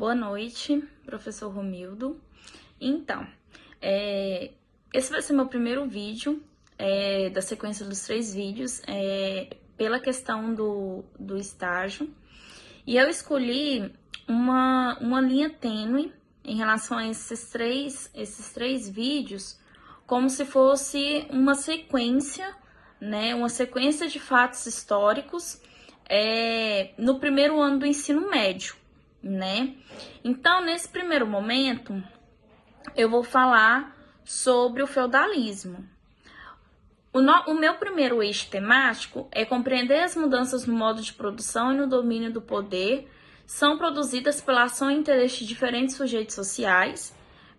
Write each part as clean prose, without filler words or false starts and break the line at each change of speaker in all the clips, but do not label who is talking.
Boa noite, professor Romildo. Então, esse vai ser meu primeiro vídeo da sequência dos 3 vídeos, pela questão do estágio. E eu escolhi uma linha tênue em relação a esses três vídeos, como se fosse uma sequência, né? Uma sequência de fatos históricos no primeiro ano do ensino médio, né? Então, nesse primeiro momento, eu vou falar sobre o feudalismo. O meu primeiro eixo temático é compreender as mudanças no modo de produção e no domínio do poder são produzidas pela ação e interesse de diferentes sujeitos sociais,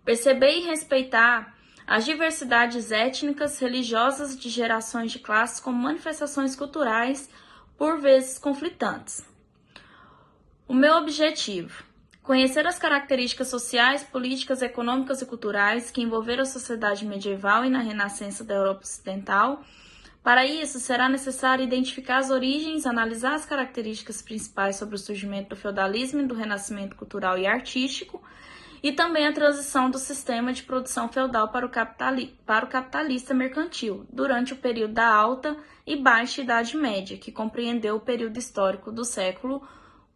perceber e respeitar as diversidades étnicas, religiosas de gerações de classes como manifestações culturais, por vezes conflitantes. O meu objetivo: conhecer as características sociais, políticas, econômicas e culturais que envolveram a sociedade medieval e na Renascença da Europa Ocidental. Para isso, será necessário identificar as origens, analisar as características principais sobre o surgimento do feudalismo e do renascimento cultural e artístico, e também a transição do sistema de produção feudal para o capitalista mercantil, durante o período da Alta e Baixa Idade Média, que compreendeu o período histórico do século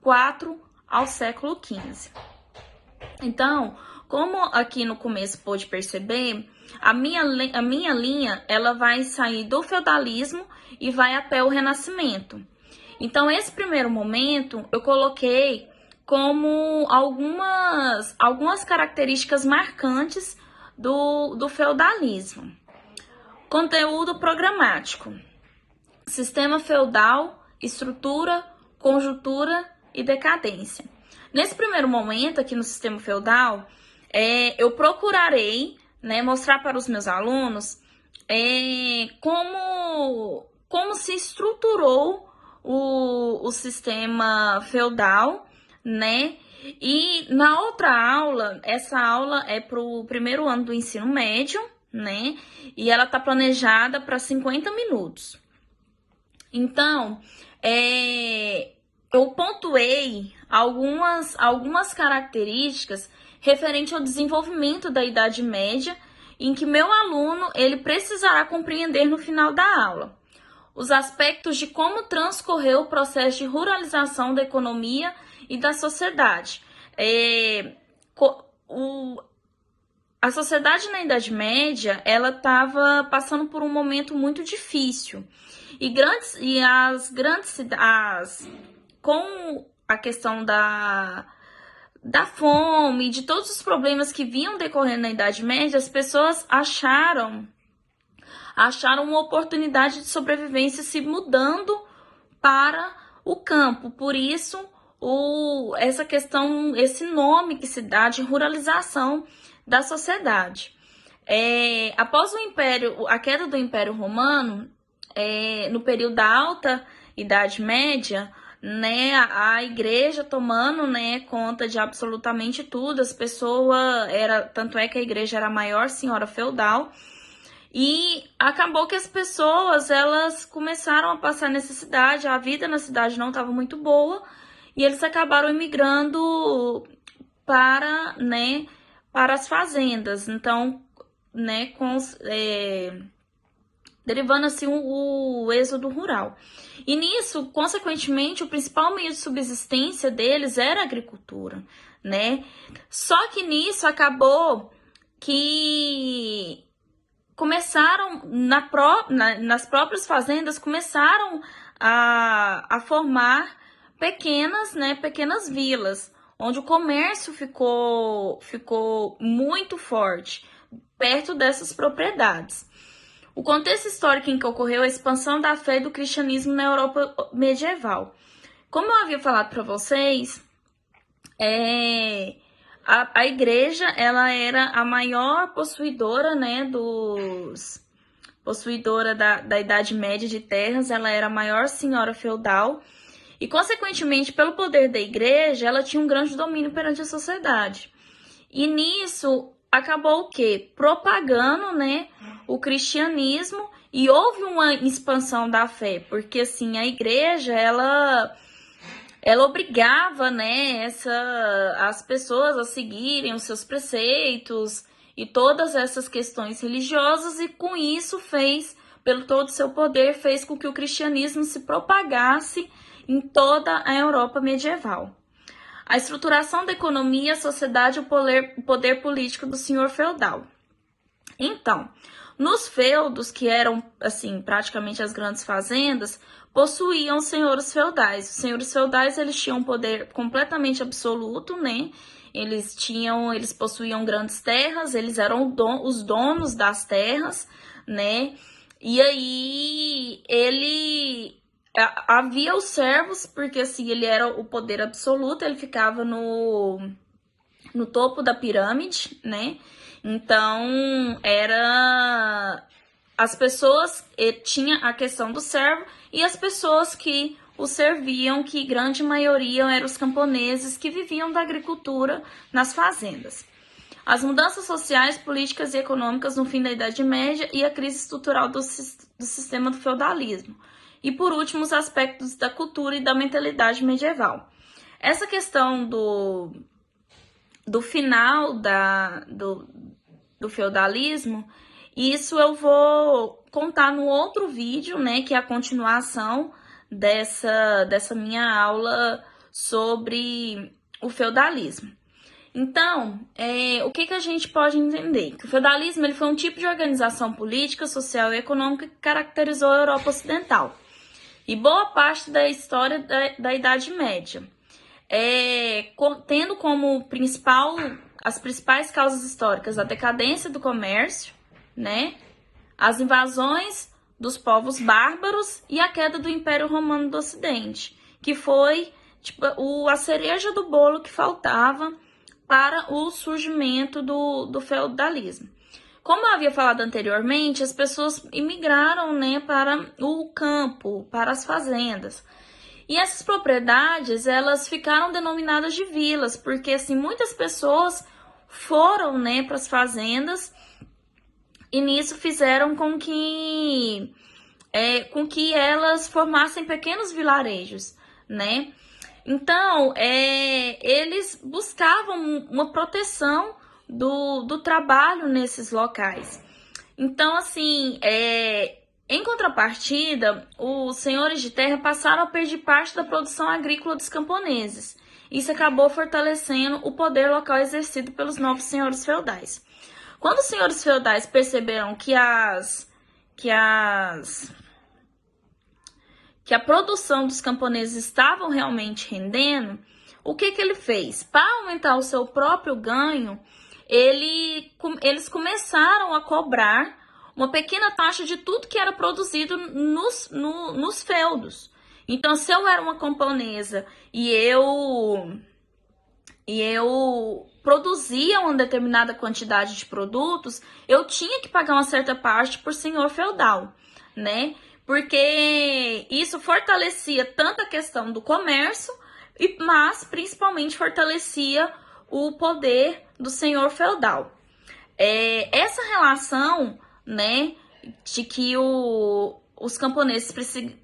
IV ao século XV. Então, como aqui no começo pôde perceber, a minha linha ela vai sair do feudalismo e vai até o Renascimento. Então, esse primeiro momento eu coloquei como algumas características marcantes do feudalismo. Conteúdo programático: sistema feudal, estrutura, conjuntura e decadência. Nesse primeiro momento, aqui no sistema feudal, eu procurarei, né, mostrar para os meus alunos como se estruturou o sistema feudal, né? E na outra aula, essa aula é para o primeiro ano do ensino médio, né? E ela está planejada para 50 minutos. Então, eu pontuei algumas características referente ao desenvolvimento da Idade Média, em que meu aluno ele precisará compreender no final da aula. Os aspectos de como transcorreu o processo de ruralização da economia e da sociedade. A sociedade na Idade Média ela estava passando por um momento muito difícil. Com a questão da fome, de todos os problemas que vinham decorrendo na Idade Média, as pessoas acharam uma oportunidade de sobrevivência se mudando para o campo. Por isso, esse nome que se dá de ruralização da sociedade. Após a queda do Império Romano, no período da Alta Idade Média, né, a igreja tomando, né, conta de absolutamente tudo. Tanto é que a igreja era a maior senhora feudal, e acabou que as pessoas elas começaram a passar necessidade, a vida na cidade não estava muito boa, e eles acabaram imigrando para as fazendas. Então, né, derivando assim o êxodo rural. E nisso, consequentemente, o principal meio de subsistência deles era a agricultura, né? Só que nisso acabou que começaram, nas próprias fazendas, começaram a formar pequenas vilas, onde o comércio ficou muito forte, perto dessas propriedades. O contexto histórico em que ocorreu a expansão da fé e do cristianismo na Europa medieval. Como eu havia falado para vocês, a igreja ela era a maior possuidora, né, possuidora da Idade Média de terras. Ela era a maior senhora feudal e, consequentemente, pelo poder da igreja, ela tinha um grande domínio perante a sociedade. E nisso acabou o quê? Propagando, né, o cristianismo, e houve uma expansão da fé, porque assim, a igreja, ela ela obrigava, né, as pessoas a seguirem os seus preceitos e todas essas questões religiosas, e com isso fez, pelo todo o seu poder, fez com que o cristianismo se propagasse em toda a Europa medieval. A estruturação da economia, a sociedade e o poder político do senhor feudal. Então, nos feudos, que eram, assim, praticamente as grandes fazendas, possuíam senhores feudais. Os senhores feudais, eles tinham um poder completamente absoluto, né? Eles possuíam grandes terras, eles eram os donos das terras, né? E aí, havia os servos, porque assim, ele era o poder absoluto, ele ficava no topo da pirâmide, né? Então, as pessoas, tinha a questão do servo, e as pessoas que o serviam, que grande maioria eram os camponeses que viviam da agricultura nas fazendas. As mudanças sociais, políticas e econômicas no fim da Idade Média e a crise estrutural do sistema do feudalismo. E, por último, os aspectos da cultura e da mentalidade medieval. Essa questão do final do feudalismo, isso eu vou contar no outro vídeo, né, que é a continuação dessa minha aula sobre o feudalismo. Então, o que a gente pode entender? Que o feudalismo ele foi um tipo de organização política, social e econômica que caracterizou a Europa Ocidental e boa parte da história da Idade Média, tendo como as principais causas históricas a decadência do comércio, né, as invasões dos povos bárbaros e a queda do Império Romano do Ocidente, que foi a cereja do bolo que faltava para o surgimento do feudalismo. Como eu havia falado anteriormente, as pessoas imigraram, né, para o campo, para as fazendas. E essas propriedades, elas ficaram denominadas de vilas, porque assim, muitas pessoas foram, né, para as fazendas, e nisso fizeram com que elas formassem pequenos vilarejos, né? Então, eles buscavam uma proteção do trabalho nesses locais. Então, assim, em contrapartida, os senhores de terra passaram a perder parte da produção agrícola dos camponeses. Isso acabou fortalecendo o poder local exercido pelos novos senhores feudais. Quando os senhores feudais perceberam que a produção dos camponeses estavam realmente rendendo, o que ele fez? Para aumentar o seu próprio ganho, eles começaram a cobrar uma pequena taxa de tudo que era produzido nos feudos. Então, se eu era uma camponesa e eu produzia uma determinada quantidade de produtos, eu tinha que pagar uma certa parte por senhor feudal, né? Porque isso fortalecia tanto a questão do comércio, mas principalmente fortalecia o poder do senhor feudal. Essa relação, né, de que os camponeses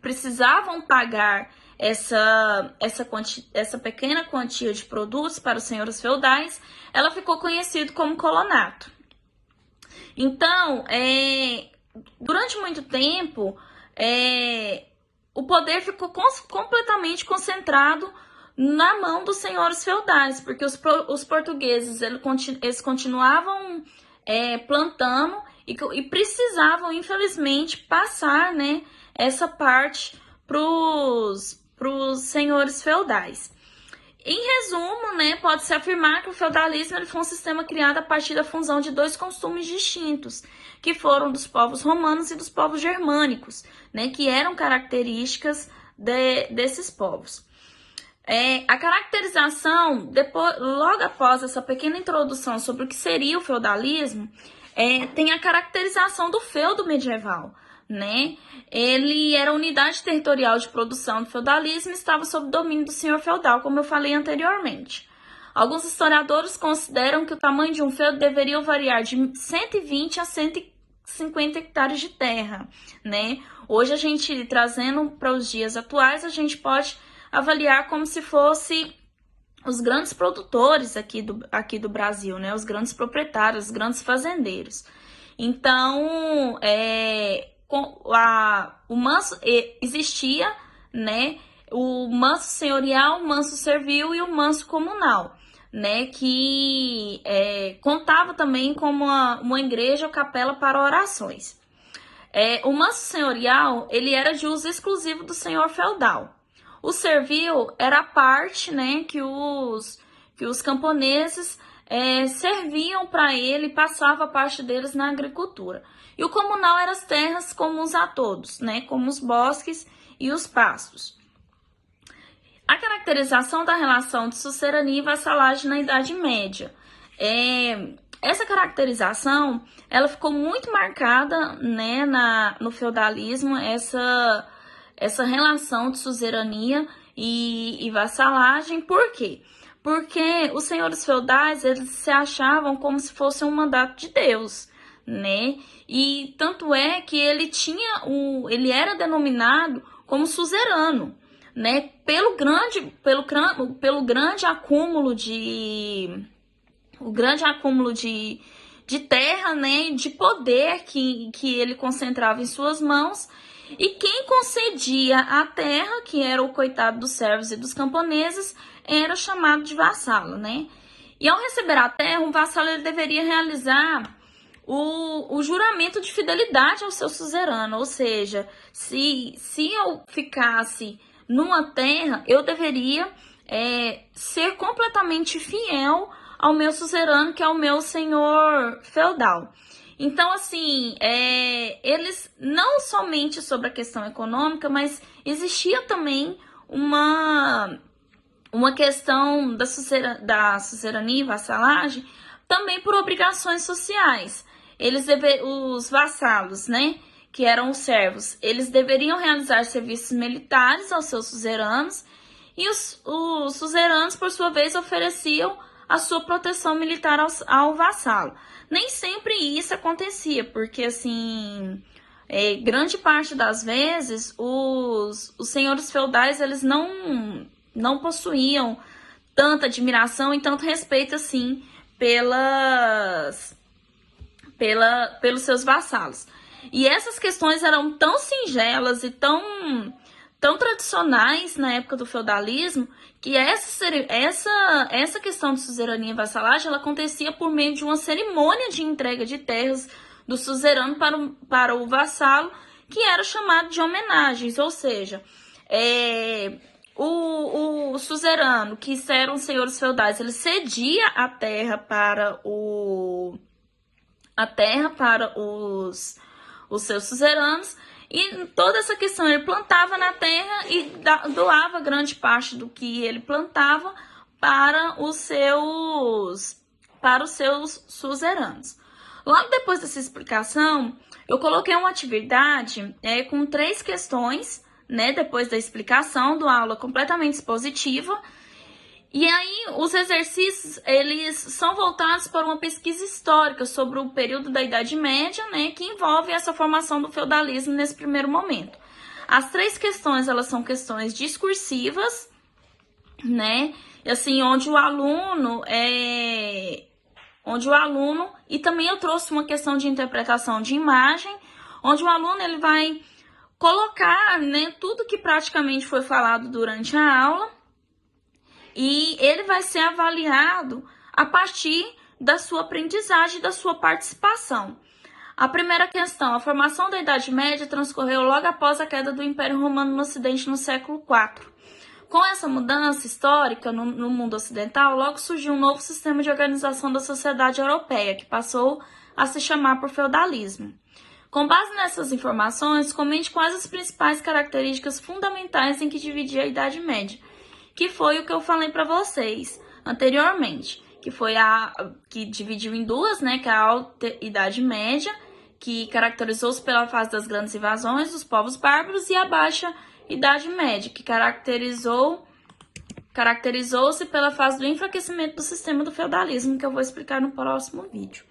precisavam pagar essa pequena quantia de produtos para os senhores feudais, ela ficou conhecida como colonato. Então, durante muito tempo, o poder ficou completamente concentrado na mão dos senhores feudais, porque os portugueses eles continuavam plantando e precisavam, infelizmente, passar, né, essa parte para os senhores feudais. Em resumo, né, pode-se afirmar que o feudalismo ele foi um sistema criado a partir da fusão de dois costumes distintos, que foram dos povos romanos e dos povos germânicos, né, que eram características desses povos. A caracterização, logo após essa pequena introdução sobre o que seria o feudalismo, tem a caracterização do feudo medieval, né? Ele era a unidade territorial de produção do feudalismo e estava sob domínio do senhor feudal, como eu falei anteriormente. Alguns historiadores consideram que o tamanho de um feudo deveria variar de 120 a 150 hectares de terra, né? Hoje, a gente, trazendo para os dias atuais, a gente pode avaliar como se fosse os grandes produtores aqui do Brasil, né? Os grandes proprietários, os grandes fazendeiros. Então, o manso existia, né? O manso senhorial, o manso servil e o manso comunal, né? Que contava também como uma igreja ou capela para orações. O manso senhorial, ele era de uso exclusivo do senhor feudal. O servil era a parte, né, que os camponeses serviam para ele, passava a parte deles na agricultura. E o comunal eram as terras comuns a todos, né, como os bosques e os pastos. A caracterização da relação de suzerania e vassalagem na Idade Média. Essa caracterização, ela ficou muito marcada, né, no feudalismo, essa relação de suzerania e vassalagem. Por quê? Porque os senhores feudais, eles se achavam como se fosse um mandato de Deus, né? E tanto é que ele era denominado como suzerano, né? Pelo grande acúmulo de terra, né? De poder que ele concentrava em suas mãos. E quem concedia a terra, que era o coitado dos servos e dos camponeses, era chamado de vassalo, né? E ao receber a terra, um vassalo ele deveria realizar o juramento de fidelidade ao seu suzerano, ou seja, se eu ficasse numa terra, eu deveria ser completamente fiel ao meu suzerano, que é o meu senhor feudal. Então, assim, eles não somente sobre a questão econômica, mas existia também uma questão da suzerania e vassalagem também por obrigações sociais. Os vassalos, né, que eram os servos, eles deveriam realizar serviços militares aos seus suzeranos e os suzeranos, por sua vez, ofereciam a sua proteção militar ao vassalo. Nem sempre isso acontecia, porque, assim, grande parte das vezes, os senhores feudais, eles não possuíam tanta admiração e tanto respeito, assim, pelos seus vassalos. E essas questões eram tão singelas e tão tradicionais na época do feudalismo, que essa questão de suzerania e vassalagem, ela acontecia por meio de uma cerimônia de entrega de terras do suzerano para o vassalo, que era chamado de homenagens, ou seja, o suzerano, que eram senhores feudais, ele cedia a terra para os seus suzeranos. E toda essa questão, ele plantava na terra e doava grande parte do que ele plantava para os seus suzeranos. Logo depois dessa explicação, eu coloquei uma atividade com 3 questões, né, depois da explicação, de uma aula completamente expositiva. E aí, os exercícios, eles são voltados para uma pesquisa histórica sobre o período da Idade Média, né, que envolve essa formação do feudalismo nesse primeiro momento. As 3 questões, elas são questões discursivas, né, assim, onde o aluno, e também eu trouxe uma questão de interpretação de imagem, onde o aluno, ele vai colocar, né, tudo que praticamente foi falado durante a aula, e ele vai ser avaliado a partir da sua aprendizagem e da sua participação. A primeira questão, a formação da Idade Média transcorreu logo após a queda do Império Romano no Ocidente no século IV. Com essa mudança histórica no mundo ocidental, logo surgiu um novo sistema de organização da sociedade europeia, que passou a se chamar por feudalismo. Com base nessas informações, comente quais as principais características fundamentais em que dividia a Idade Média, que foi o que eu falei para vocês anteriormente, que foi que dividiu em 2, né, que é a Alta Idade Média, que caracterizou-se pela fase das grandes invasões dos povos bárbaros, e a Baixa Idade Média, que caracterizou-se pela fase do enfraquecimento do sistema do feudalismo, que eu vou explicar no próximo vídeo.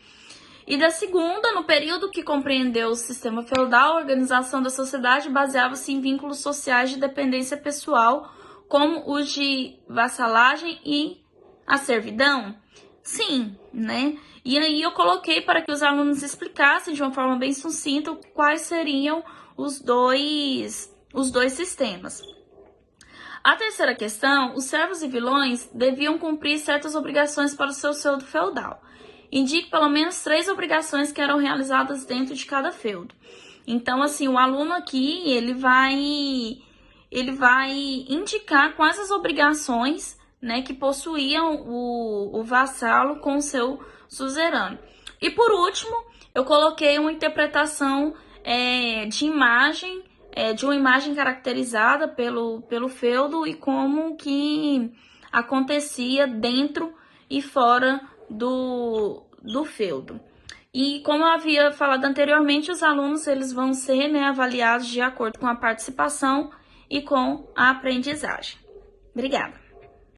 E da segunda, no período que compreendeu o sistema feudal, a organização da sociedade baseava-se em vínculos sociais de dependência pessoal, como os de vassalagem e a servidão? Sim, né? E aí eu coloquei para que os alunos explicassem de uma forma bem sucinta quais seriam os dois sistemas. A terceira questão, os servos e vilões deviam cumprir certas obrigações para o seu feudo feudal. Indique pelo menos 3 obrigações que eram realizadas dentro de cada feudo. Então, assim, o aluno aqui, ele vai indicar quais as obrigações, né, que possuíam o vassalo com o seu suzerano. E por último, eu coloquei uma interpretação de imagem, de uma imagem caracterizada pelo feudo e como que acontecia dentro e fora do feudo. E como eu havia falado anteriormente, os alunos eles vão ser, né, avaliados de acordo com a participação e com a aprendizagem. Obrigada!